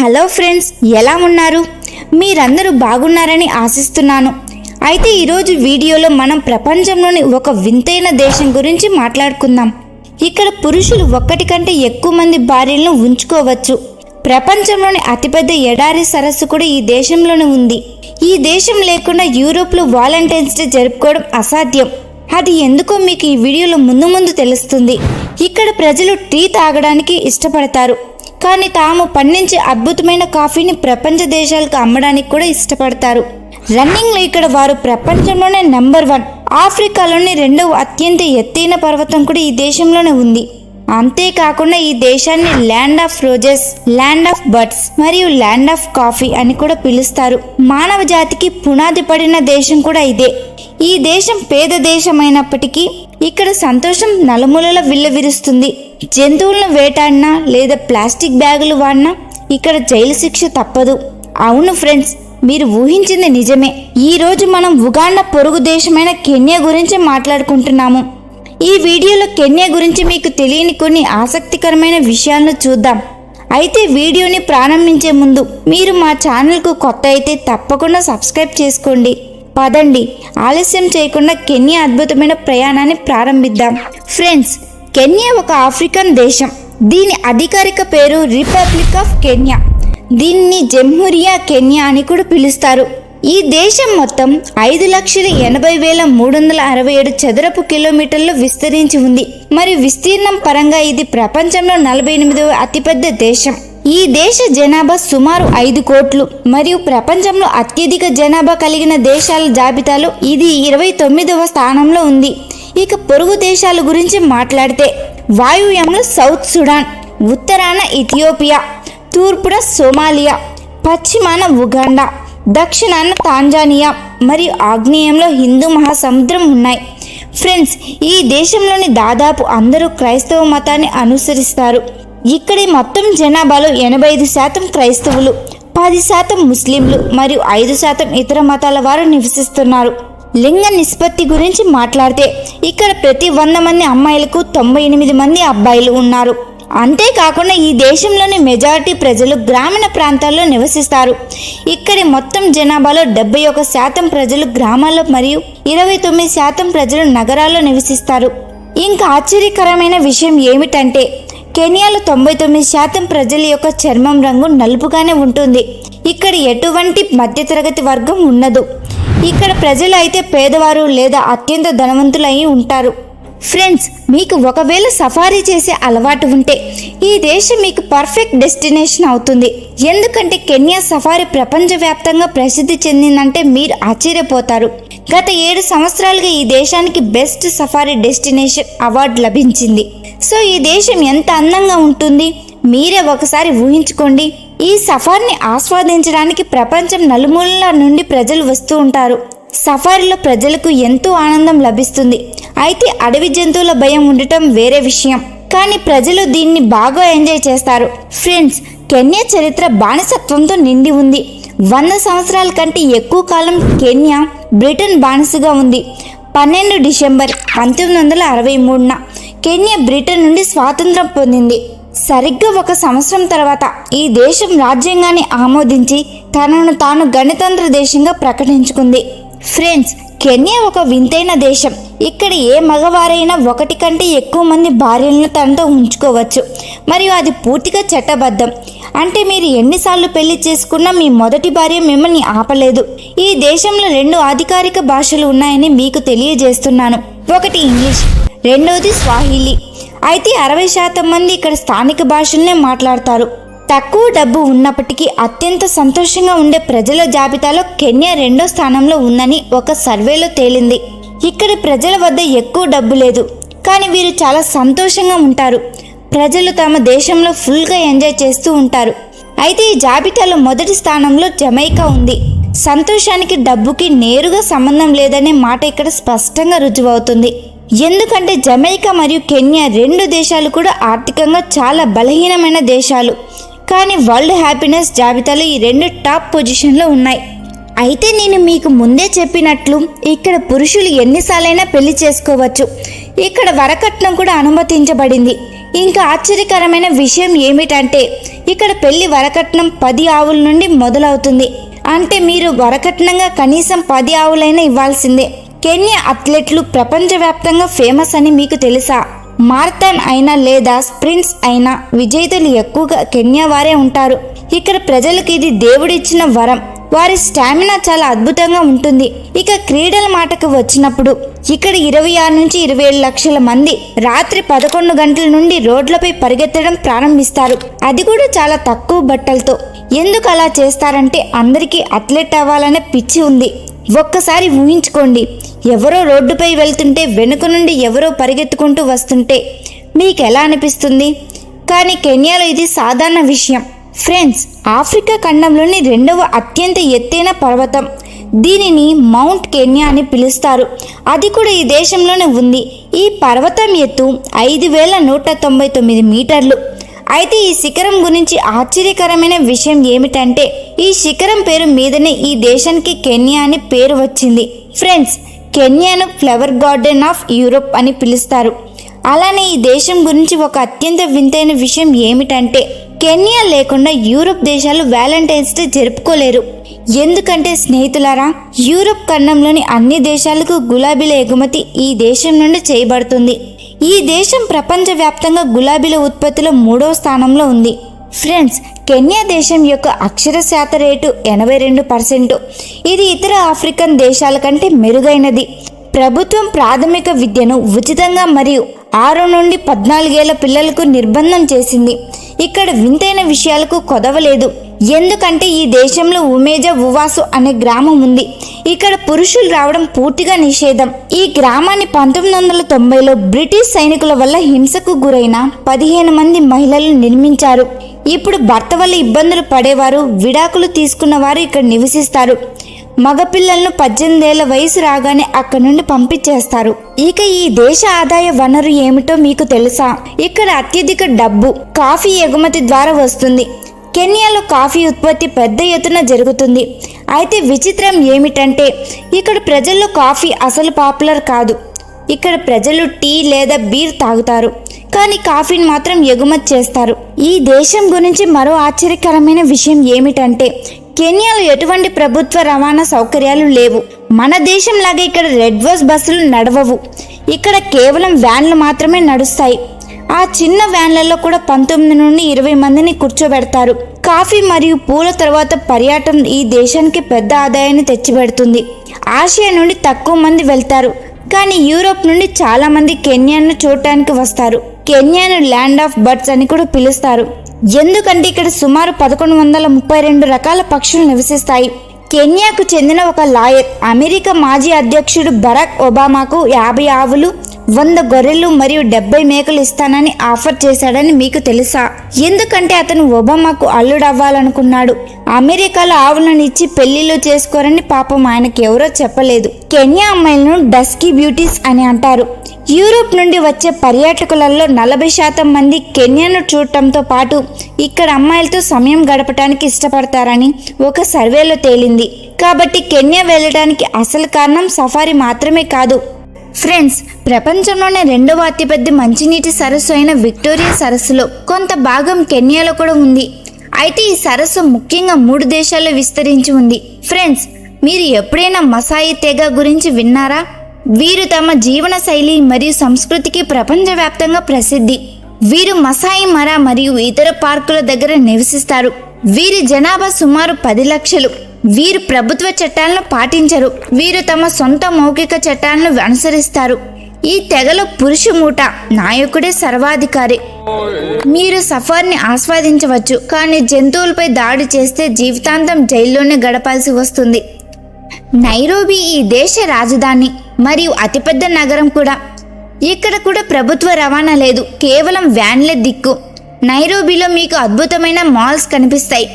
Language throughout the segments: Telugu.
హలో ఫ్రెండ్స్, ఎలా ఉన్నారు? మీరందరూ బాగున్నారని ఆశిస్తున్నాను. అయితే ఈరోజు వీడియోలో మనం ప్రపంచంలోని ఒక వింతైన దేశం గురించి మాట్లాడుకుందాం. ఇక్కడ పురుషులు ఒక్కటి కంటే ఎక్కువ మంది భార్యలను ఉంచుకోవచ్చు. ప్రపంచంలోని అతిపెద్ద ఎడారి సరస్సు కూడా ఈ దేశంలోనే ఉంది. ఈ దేశం లేకుండా యూరోప్లో వాలంటైన్స్ డే జరుపుకోవడం అసాధ్యం. అది ఎందుకో మీకు ఈ వీడియోలో ముందు తెలుస్తుంది. ఇక్కడ ప్రజలు టీ తాగడానికి ఇష్టపడతారు, కానీ తాము పండించే అద్భుతమైన కాఫీని ప్రపంచ దేశాలకు అమ్మడానికి కూడా ఇష్టపడతారు. రన్నింగ్లో ఇక్కడ వారు ప్రపంచంలోనే నెంబర్ 1. ఆఫ్రికాలోని 2వ అత్యంత ఎత్తైన పర్వతం కూడా ఈ దేశంలోనే ఉంది. అంతేకాకుండా ఈ దేశాన్ని land of roses, land of birds మరియు ల్యాండ్ ఆఫ్ కాఫీ అని కూడా పిలుస్తారు. మానవ జాతికి పునాది పడిన దేశం కూడా ఇదే. ఈ దేశం పేద దేశమైనప్పటికీ ఇక్కడ సంతోషం నలుమూలల విల్లవిరుస్తుంది. జంతువులను వేటాడినా లేదా ప్లాస్టిక్ బ్యాగులు వాడినా ఇక్కడ జైలు శిక్ష తప్పదు. అవును ఫ్రెండ్స్, మీరు ఊహించింది నిజమే. ఈ రోజు మనం ఉగాండా పొరుగు దేశమైన కెన్యా గురించి మాట్లాడుకుంటున్నాము. ఈ వీడియోలో కెన్యా గురించి మీకు తెలియని కొన్ని ఆసక్తికరమైన విషయాలను చూద్దాం. అయితే వీడియోని ప్రారంభించే ముందు మీరు మా ఛానల్కు కొత్త అయితే తప్పకుండా సబ్స్క్రైబ్ చేసుకోండి. పదండి, ఆలస్యం చేయకుండా కెన్యా అద్భుతమైన ప్రయాణాన్ని ప్రారంభిద్దాం. ఫ్రెండ్స్, కెన్యా ఒక ఆఫ్రికన్ దేశం. దీని అధికారిక పేరు రిపబ్లిక్ ఆఫ్ కెన్యా. దీన్ని జంహూరియా కెన్యా అని కూడా పిలుస్తారు. ఈ దేశం మొత్తం 5,80,367 చదరపు కిలోమీటర్లు విస్తరించి ఉంది. మరియు విస్తీర్ణం పరంగా ఇది ప్రపంచంలో 48వ అతిపెద్ద దేశం. ఈ దేశ జనాభా సుమారు 5 కోట్లు మరియు ప్రపంచంలో అత్యధిక జనాభా కలిగిన దేశాల జాబితాలో ఇది 29వ స్థానంలో ఉంది. ఇక పొరుగు దేశాల గురించి మాట్లాడితే వాయువ్యంలో సౌత్ సుడాన్, ఉత్తరాన ఇథియోపియా, తూర్పున సోమాలియా, పశ్చిమాన ఉగాండా, దక్షిణాన తాంజానియా మరియు ఆగ్నేయంలో హిందూ మహాసముద్రం ఉన్నాయి. ఫ్రెండ్స్, ఈ దేశంలోని దాదాపు అందరూ క్రైస్తవ మతాన్ని అనుసరిస్తారు. ఇక్కడి మొత్తం జనాభాలో 85% క్రైస్తవులు, 10% ముస్లింలు మరియు 5% ఇతర మతాల వారు నివసిస్తున్నారు. లింగ నిష్పత్తి గురించి మాట్లాడితే ఇక్కడ ప్రతి 100 మంది అమ్మాయిలకు 98 మంది అబ్బాయిలు ఉన్నారు. అంతేకాకుండా ఈ దేశంలోని మెజారిటీ ప్రజలు గ్రామీణ ప్రాంతాల్లో నివసిస్తారు. ఇక్కడి మొత్తం జనాభాలో 71% ప్రజలు గ్రామాల్లో మరియు 29% ప్రజలు నగరాల్లో నివసిస్తారు. ఇంకా ఆశ్చర్యకరమైన విషయం ఏమిటంటే కెన్యాలో 99% ప్రజల యొక్క చర్మం రంగు నలుపుగానే ఉంటుంది. ఇక్కడ ఎటువంటి మధ్యతరగతి వర్గం ఉండదు. ఇక్కడ ప్రజలు అయితే పేదవారు లేదా అత్యంత ధనవంతులు అయి ఉంటారు. ఫ్రెండ్స్, మీకు ఒకవేళ సఫారీ చేసే అలవాటు ఉంటే ఈ దేశం మీకు పర్ఫెక్ట్ డెస్టినేషన్ అవుతుంది. ఎందుకంటే కెన్యా సఫారీ ప్రపంచవ్యాప్తంగా ప్రసిద్ధి చెందిందంటే మీరు ఆశ్చర్యపోతారు. గత 7 సంవత్సరాలుగా ఈ దేశానికి బెస్ట్ సఫారీ డెస్టినేషన్ అవార్డు లభించింది. సో ఈ దేశం ఎంత అందంగా ఉంటుంది మీరే ఒకసారి ఊహించుకోండి. ఈ సఫారీని ఆస్వాదించడానికి ప్రపంచం నలుమూలల నుండి ప్రజలు వస్తూ ఉంటారు. సఫారీలో ప్రజలకు ఎంతో ఆనందం లభిస్తుంది. అయితే అడవి జంతువుల భయం ఉండటం వేరే విషయం, కానీ ప్రజలు దీన్ని బాగా ఎంజాయ్ చేస్తారు. ఫ్రెండ్స్, కెన్యా చరిత్ర బానిసత్వంతో నిండి ఉంది. 100 సంవత్సరాల కంటే ఎక్కువ కాలం కెన్యా బ్రిటన్ బానిసగా ఉంది. 12 డిసెంబర్ 1963న కెన్యా బ్రిటన్ నుండి స్వాతంత్రం పొందింది. సరిగ్గా 1 సంవత్సరం తర్వాత ఈ దేశం రాజ్యాంగాన్ని ఆమోదించి తనను తాను గణతంత్ర దేశంగా ప్రకటించుకుంది. ఫ్రెండ్స్, కెన్యా ఒక వింతైన దేశం. ఇక్కడ ఏ మగవారైనా 1 కంటే ఎక్కువ మంది భార్యలను తనతో ఉంచుకోవచ్చు మరియు అది పూర్తిగా చట్టబద్ధం. అంటే మీరు ఎన్నిసార్లు పెళ్లి చేసుకున్నా మీ మొదటి భార్య మిమ్మల్ని ఆపలేదు. ఈ దేశంలో 2 అధికారిక భాషలు ఉన్నాయని మీకు తెలియజేస్తున్నాను. ఒకటి ఇంగ్లీష్, రెండోది స్వాహిలీ. అయితే 60% మంది ఇక్కడ స్థానిక భాషలనే మాట్లాడతారు. తక్కువ డబ్బు ఉన్నప్పటికీ అత్యంత సంతోషంగా ఉండే ప్రజల జాబితాలో కెన్యా 2వ స్థానంలో ఉందని ఒక సర్వేలో తేలింది. ఇక్కడి ప్రజల వద్ద ఎక్కువ డబ్బు లేదు, కానీ వీరు చాలా సంతోషంగా ఉంటారు. ప్రజలు తమ దేశంలో ఫుల్గా ఎంజాయ్ చేస్తూ ఉంటారు. అయితే ఈ జాబితాలో మొదటి స్థానంలో జమైకా ఉంది. సంతోషానికి డబ్బుకి నేరుగా సంబంధం లేదనే మాట ఇక్కడ స్పష్టంగా రుజువవుతుంది. ఎందుకంటే జమైకా మరియు కెన్యా 2 దేశాలు కూడా ఆర్థికంగా చాలా బలహీనమైన దేశాలు, కానీ వరల్డ్ హ్యాపీనెస్ జాబితాలో ఈ 2 టాప్ పొజిషన్లో ఉన్నాయి. అయితే నేను మీకు ముందే చెప్పినట్లు ఇక్కడ పురుషులు ఎన్నిసార్లైనా పెళ్లి చేసుకోవచ్చు. ఇక్కడ వరకట్నం కూడా అనుమతించబడింది. ఇంకా ఆశ్చర్యకరమైన విషయం ఏమిటంటే ఇక్కడ పెళ్లి వరకట్నం 10 ఆవుల నుండి మొదలవుతుంది. అంటే మీరు వరకట్నంగా కనీసం 10 ఆవులైనా ఇవ్వాల్సిందే. కెన్యా అథ్లెట్లు ప్రపంచవ్యాప్తంగా ఫేమస్ అని మీకు తెలుసా? మారథాన్ అయినా లేదా స్ప్రింట్స్ అయినా విజేతలు ఎక్కువగా కెన్యా వారే ఉంటారు. ఇక్కడ ప్రజలకు ఇది దేవుడిచ్చిన వరం. వారి స్టామినా చాలా అద్భుతంగా ఉంటుంది. ఇక క్రీడల మాటకు వచ్చినప్పుడు ఇక్కడ 26 నుంచి 27 లక్షల మంది రాత్రి 11 గంటల నుండి రోడ్లపై పరిగెత్తడం ప్రారంభిస్తారు. అది కూడా చాలా తక్కువ బట్టలతో. ఎందుకు అలా చేస్తారంటే అందరికీ అథ్లెట్ అవ్వాలనే పిచ్చి ఉంది. ఒక్కసారి ఊహించుకోండి, ఎవరో రోడ్డుపై వెళ్తుంటే వెనుక నుండి ఎవరో పరిగెత్తుకుంటూ వస్తుంటే మీకు ఎలా అనిపిస్తుంది? కానీ కెన్యాలో ఇది సాధారణ విషయం. ఫ్రెండ్స్, ఆఫ్రికా ఖండంలోని 2వ అత్యంత ఎత్తైన పర్వతం, దీనిని మౌంట్ కెన్యా అని పిలుస్తారు. అది కూడా ఈ దేశంలోనే ఉంది. ఈ పర్వతం ఎత్తు 5199 మీటర్లు. అయితే ఈ శిఖరం గురించి ఆశ్చర్యకరమైన విషయం ఏమిటంటే ఈ శిఖరం పేరు మీదనే ఈ దేశానికి కెన్యా అని పేరు వచ్చింది. ఫ్రెండ్స్, కెన్యాను ఫ్లవర్ గార్డెన్ ఆఫ్ యూరోప్ అని పిలుస్తారు. అలానే ఈ దేశం గురించి ఒక అత్యంత వింతైన విషయం ఏమిటంటే కెన్యా లేకుండా యూరోప్ దేశాలు వ్యాలంటైన్స్ డే జరుపుకోలేరు. ఎందుకంటే స్నేహితులారా, యూరోప్ ఖండంలోని అన్ని దేశాలకు గులాబీల ఎగుమతి ఈ దేశం నుండి చేయబడుతుంది. ఈ దేశం ప్రపంచవ్యాప్తంగా గులాబీల ఉత్పత్తిలో 3వ స్థానంలో ఉంది. ఫ్రెండ్స్, కెన్యా దేశం యొక్క అక్షరశాత రేటు 82%. ఇది ఇతర ఆఫ్రికన్ దేశాల కంటే మెరుగైనది. ప్రభుత్వం ప్రాథమిక విద్యను ఉచితంగా మరియు 6 నుండి 14 ఏళ్ల పిల్లలకు నిర్బంధం చేసింది. ఇక్కడ వింతైన విషయాలకు కొదవలేదు. ఎందుకంటే ఈ దేశంలో ఉమేజా ఉవాసు అనే గ్రామం ఉంది. ఇక్కడ పురుషులు రావడం పూర్తిగా నిషేధం. ఈ గ్రామాన్ని 1990లో బ్రిటిష్ సైనికుల వల్ల హింసకు గురైన 15 మంది మహిళలు నిర్మించారు. ఇప్పుడు భర్త వల్ల ఇబ్బందులు పడేవారు, విడాకులు తీసుకున్న వారు ఇక్కడ నివసిస్తారు. మగపిల్లలను 18 ఏళ్ల వయసు రాగానే అక్కడి నుండి పంపించేస్తారు. ఇక ఈ దేశ ఆదాయ వనరు ఏమిటో మీకు తెలుసా? ఇక్కడ అత్యధిక డబ్బు కాఫీ ఎగుమతి ద్వారా వస్తుంది. కెన్యాలో కాఫీ ఉత్పత్తి పెద్ద ఎత్తున జరుగుతుంది. అయితే విచిత్రం ఏమిటంటే ఇక్కడ ప్రజల్లో కాఫీ అసలు పాపులర్ కాదు. ఇక్కడ ప్రజలు టీ లేదా బీర్ తాగుతారు, కానీ కాఫీని మాత్రం ఎగుమతి చేస్తారు. ఈ దేశం గురించి మరో ఆశ్చర్యకరమైన విషయం ఏమిటంటే కెన్యాలో ఎటువంటి ప్రభుత్వ రవాణా సౌకర్యాలు లేవు. మన దేశంలాగా ఇక్కడ రెడ్ బస్ బస్సులు నడవవు. ఇక్కడ కేవలం వ్యాన్లు మాత్రమే నడుస్తాయి. ఆ చిన్న వ్యాన్లలో కూడా 19 నుండి 20 మందిని కూర్చోబెడతారు. కాఫీ మరియు పూల తర్వాత పర్యాటన ఈ దేశానికి పెద్ద ఆదాయాన్ని తెచ్చిపెడుతుంది. ఆసియా నుండి తక్కువ మంది వెళ్తారు, కానీ యూరోప్ నుండి చాలా మంది కెన్యాను చూడటానికి వస్తారు. కెన్యాను ల్యాండ్ ఆఫ్ బర్డ్స్ అని కూడా పిలుస్తారు. ఎందుకంటే ఇక్కడ సుమారు 1132 రకాల పక్షులు నివసిస్తాయి. కెన్యాకు చెందిన ఒక లాయర్ అమెరికా మాజీ అధ్యక్షుడు బరాక్ ఒబామాకు 50 ఆవులు, 100 గొర్రెలు మరియు 70 మేకలు ఇస్తానని ఆఫర్ చేశాడని మీకు తెలుసా? ఎందుకంటే అతను ఒబామాకు అల్లుడవ్వాలనుకున్నాడు. అమెరికాలో ఆవులను ఇచ్చి పెళ్లిళ్ళు చేసుకోరని పాపం ఆయనకి ఎవరో చెప్పలేదు. కెన్యా అమ్మాయిలను డస్కీ బ్యూటీస్ అని అంటారు. యూరోప్ నుండి వచ్చే పర్యాటకులలో 40% మంది కెన్యాను చూడటంతో పాటు ఇక్కడ అమ్మాయిలతో సమయం గడపడానికి ఇష్టపడతారని ఒక సర్వేలో తేలింది. కాబట్టి కెన్యా వెళ్ళడానికి అసలు కారణం సఫారీ మాత్రమే కాదు. ఫ్రెండ్స్, ప్రపంచంలోనే 2వ అతిపెద్ద మంచినీటి సరస్సు అయిన విక్టోరియా సరస్సులో కొంత భాగం కెన్యాలో కూడా ఉంది. అయితే ఈ సరస్సు ముఖ్యంగా 3 దేశాల్లో విస్తరించి ఉంది. ఫ్రెండ్స్, మీరు ఎప్పుడైనా మసాయి తెగ గురించి విన్నారా? వీరు తమ జీవన శైలి మరియు సంస్కృతికి ప్రపంచవ్యాప్తంగా ప్రసిద్ధి. వీరు మసాయి మరా మరియు ఇతర పార్కుల దగ్గర నివసిస్తారు. వీరి జనాభా సుమారు 10 లక్షలు. వీరు ప్రభుత్వ చట్టాలను పాటించరు. వీరు తమ సొంత మౌఖిక చట్టాలను అనుసరిస్తారు. ఈ తెగలో పురుష మూట నాయకుడే సర్వాధికారి. మీరు సఫర్ని ఆస్వాదించవచ్చు, కానీ జంతువులపై దాడి చేస్తే జీవితాంతం జైల్లోనే గడపాల్సి వస్తుంది. నైరోబీ ఈ దేశ రాజధాని మరియు అతిపెద్ద నగరం కూడా. ఇక్కడ కూడా ప్రభుత్వ రవాణా లేదు, కేవలం వ్యాన్లే దిక్కు. నైరోబీలో మీకు అద్భుతమైన మాల్స్ కనిపిస్తాయి.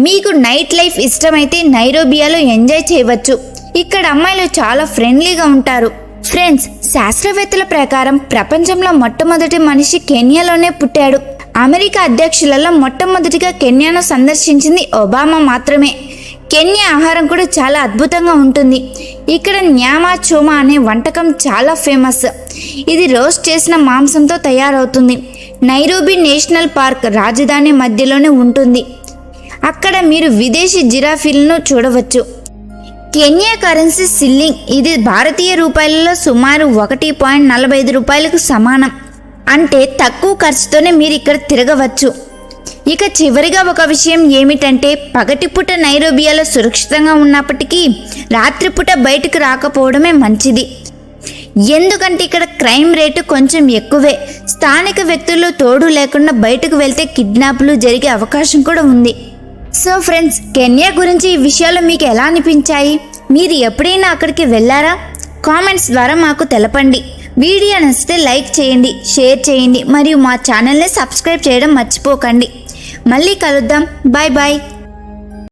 మీకు నైట్ లైఫ్ ఇష్టమైతే నైరోబియాలో ఎంజాయ్ చేయవచ్చు. ఇక్కడ అమ్మాయిలు చాలా ఫ్రెండ్లీగా ఉంటారు. ఫ్రెండ్స్, శాస్త్రవేత్తల ప్రకారం ప్రపంచంలో మొట్టమొదటి మనిషి కెన్యాలోనే పుట్టాడు. అమెరికా అధ్యక్షులలో మొట్టమొదటిగా కెన్యాను సందర్శించింది ఒబామా మాత్రమే. కెన్యా ఆహారం కూడా చాలా అద్భుతంగా ఉంటుంది. ఇక్కడ న్యామా చోమా అనే వంటకం చాలా ఫేమస్. ఇది రోస్ట్ చేసిన మాంసంతో తయారవుతుంది. నైరోబీ నేషనల్ పార్క్ రాజధాని మధ్యలోనే ఉంటుంది. అక్కడ మీరు విదేశీ జిరాఫీలను చూడవచ్చు. కెన్యా కరెన్సీ షిల్లింగ్, ఇది భారతీయ రూపాయలలో సుమారు 1.45 రూపాయలకు సమానం. అంటే తక్కువ ఖర్చుతోనే మీరు ఇక్కడ తిరగవచ్చు. ఇక చివరిగా ఒక విషయం ఏమిటంటే, పగటిపూట నైరోబియాలో సురక్షితంగా ఉన్నప్పటికీ రాత్రిపూట బయటకు రాకపోవడమే మంచిది. ఎందుకంటే ఇక్కడ క్రైమ్ రేటు కొంచెం ఎక్కువే. స్థానిక వ్యక్తులు తోడు లేకుండా బయటకు వెళ్తే కిడ్నాప్లు జరిగే అవకాశం కూడా ఉంది. సో ఫ్రెండ్స్, కెన్యా గురించి ఈ విషయాలు మీకు ఎలా అనిపించాయి? మీరు ఎప్పుడైనా అక్కడికి వెళ్ళారా? కామెంట్స్ ద్వారా మాకు తెలపండి. వీడియో నచ్చితే లైక్ చేయండి, షేర్ చేయండి మరియు మా ఛానల్ని సబ్స్క్రైబ్ చేయడం మర్చిపోకండి. మళ్ళీ కలుద్దాం. Bye bye.